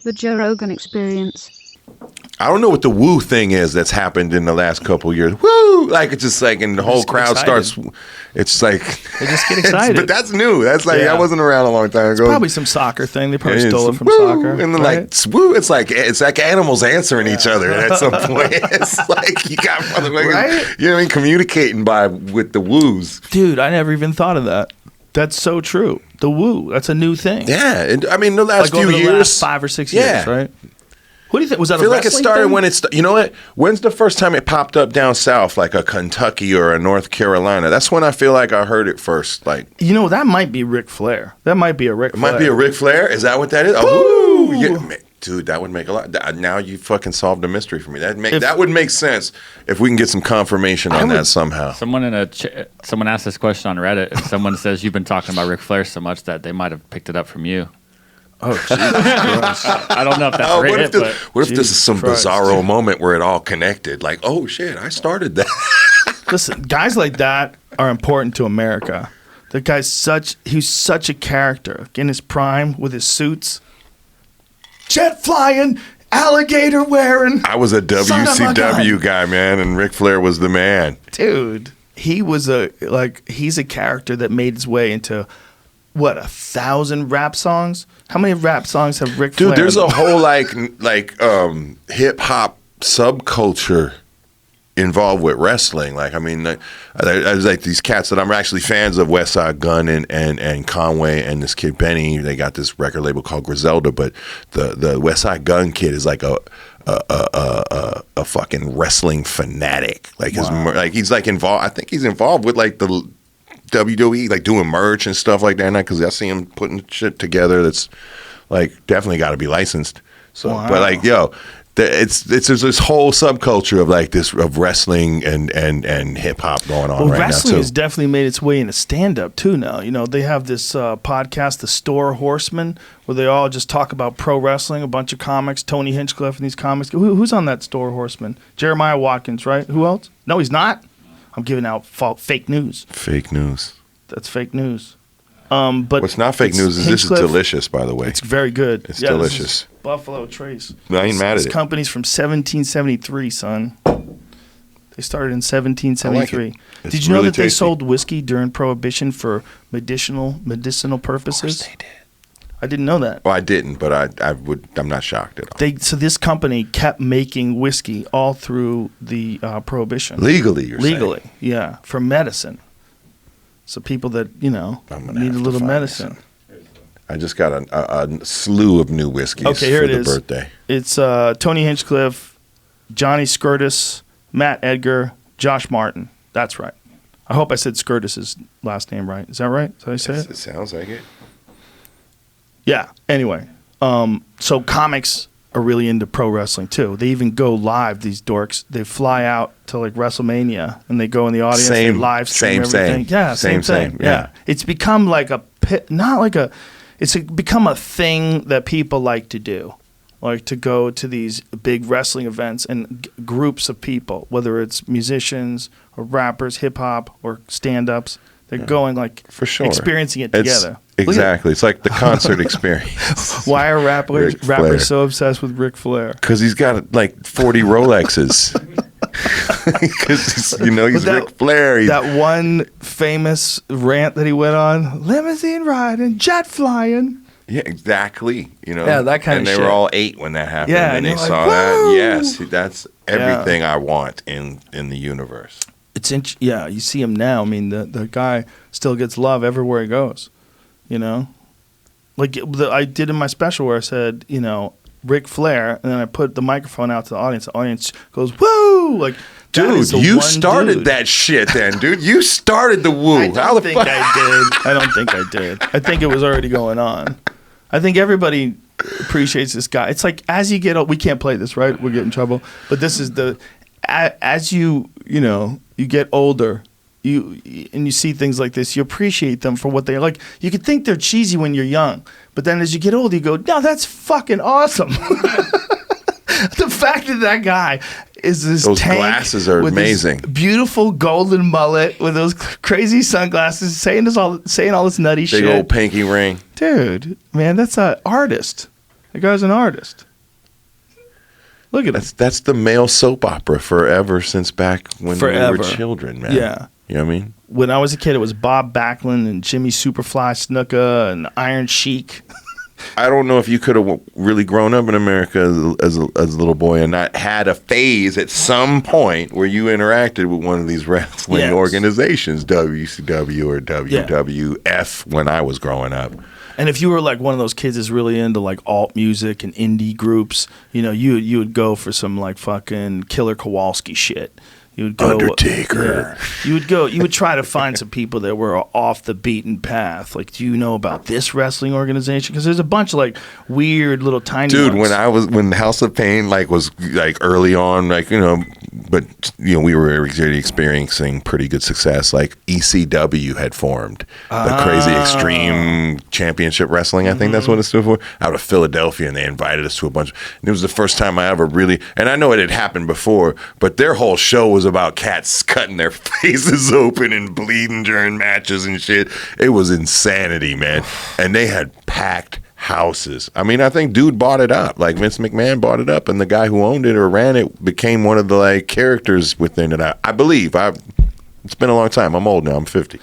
The Joe Rogan Experience. I don't know what the woo thing is that's happened in the last couple of years. Woo! Like it's just like, and the whole crowd starts. It's like they just get excited. But that's new. That's like that wasn't around a long time ago. It's probably some soccer thing. They probably stole it from soccer. And then like woo, it's like animals answering each other at some point. It's like you got motherfuckers, right? You know what I mean, communicating with the woos. Dude, I never even thought of that. That's so true. The woo. That's a new thing. Yeah, and I mean the last few years, last 5 or 6 years, right? What do you think? Was that? I feel like it started when it's. You know what? When's the first time it popped up down south, like a Kentucky or a North Carolina? That's when I feel like I heard it first. Like, you know, that might be Ric Flair. That might be a Ric Flair. It might be a Ric Flair. Is that what that is? Oh, yeah. Dude, that would make a lot. Now you fucking solved the mystery for me. That would make sense if we can get some confirmation on that somehow. Someone asked this question on Reddit. And someone says you've been talking about Ric Flair so much that they might have picked it up from you. Oh, Jesus Christ. I don't know if that's what if this is some bizarro moment where it all connected? Like, oh, shit, I started that. Listen, guys like that are important to America. The guy's he's such a character. In his prime with his suits. Jet flying, alligator wearing. I was a WCW guy, man, and Ric Flair was the man. Dude, he was he's a character that made his way into... What, 1,000 rap songs? How many rap songs have Ric Flair? Dude, there's a whole hip hop subculture involved with wrestling. Like, I mean, there's like these cats that I'm actually fans of, West Side Gun and Conway and this kid Benny. They got this record label called Griselda, but the West Side Gun kid is like a fucking wrestling fanatic. Like he's like involved. I think he's involved with like the WWE, like doing merch and stuff like that, because I see him putting shit together that's like definitely got to be licensed. So, but like, yo, it's there's this whole subculture of like this of wrestling and hip hop going on right now too. Wrestling has definitely made its way into stand up too now. You know, they have this podcast, The Store Horsemen, where they all just talk about pro wrestling. A bunch of comics, Tony Hinchcliffe and these comics. Who's on that Store Horseman? Jeremiah Watkins, right? Who else? No, he's not. I'm giving out fake news. Fake news. That's fake news. But what's not fake news is this is delicious, by the way. It's very good. It's delicious. Buffalo Trace. I ain't mad at it. This company's from 1773, son. They started in 1773. Like Did you know that they sold whiskey during Prohibition for medicinal purposes? Of course they did. I didn't know that. Well, I didn't, but I'm not shocked at all. So this company kept making whiskey all through the Prohibition. Legally, you're saying? Yeah, for medicine. So people that, need a little medicine. I just got a slew of new whiskeys for the birthday. It's Tony Hinchcliffe, Johnny Skirtis, Matt Edgar, Josh Martin. That's right. I hope I said Skirtis' last name right. Is that right? Did I say it? It sounds like it. Yeah. Anyway, so comics are really into pro wrestling too. They even go live. These dorks. They fly out to like WrestleMania and they go in the audience. They live stream everything. Yeah, same thing. Yeah. It's become like it's become a thing that people like to do, like to go to these big wrestling events and groups of people, whether it's musicians or rappers, hip hop or stand-ups. They're going like for sure experiencing it together. Exactly. It's like the concert experience. Why are rappers so obsessed with Ric Flair? Because he's got like 40 Rolexes. Because he's Ric Flair. That one famous rant that he went on: limousine riding, jet flying. Yeah, exactly. Yeah, that kind of shit. And they were all 8 when that happened. Yeah, and they saw that. Yes, that's everything I want in the universe. You see him now. I mean, the guy still gets love everywhere he goes. Like I did in my special where I said, Ric Flair, and then I put the microphone out to the audience. The audience goes, "Woo!" Like, dude, you started that shit, then, dude. You started the woo. I don't think I did. I think it was already going on. I think everybody appreciates this guy. It's like as you get old, we can't play this, right? We'll get in trouble. But this is as you get older, you see things like this, you appreciate them for what they are. Like, you could think they're cheesy when you're young, but then as you get older, you go, no, that's fucking awesome. The fact that guy is this those tank glasses are with amazing. This beautiful golden mullet with those crazy sunglasses, saying all this nutty shit. Big old pinky ring. Dude, man, that's an artist. That guy's an artist. Look at him. That's the male soap opera forever since back when we were children, man. Yeah. You know what I mean? When I was a kid, it was Bob Backlund and Jimmy Superfly Snuka and Iron Sheik. I don't know if you could have really grown up in America as a little boy and not had a phase at some point where you interacted with one of these wrestling organizations, WCW or WWF, when I was growing up. And if you were like one of those kids that's really into like alt music and indie groups, you know, you would go for some like fucking Killer Kowalski shit. You would go Undertaker. Yeah. You would try to find some people that were off the beaten path. Like, do you know about this wrestling organization? Because there's a bunch of like weird little tiny ones. When House of Pain like was like early on, like, you know, but you know, we were already experiencing pretty good success. Like ECW had formed, the Crazy Extreme Championship Wrestling, I think that's what it stood for, out of Philadelphia, and they invited us to a bunch. And it was the first time I ever really, and I know it had happened before, but their whole show was about cats cutting their faces open and bleeding during matches and shit. It was insanity, man. And they had packed houses. I mean, I think dude bought it up. Like Vince McMahon bought it up, and the guy who owned it or ran it became one of the like characters within it. I believe. It's been a long time. I'm old now. I'm 50.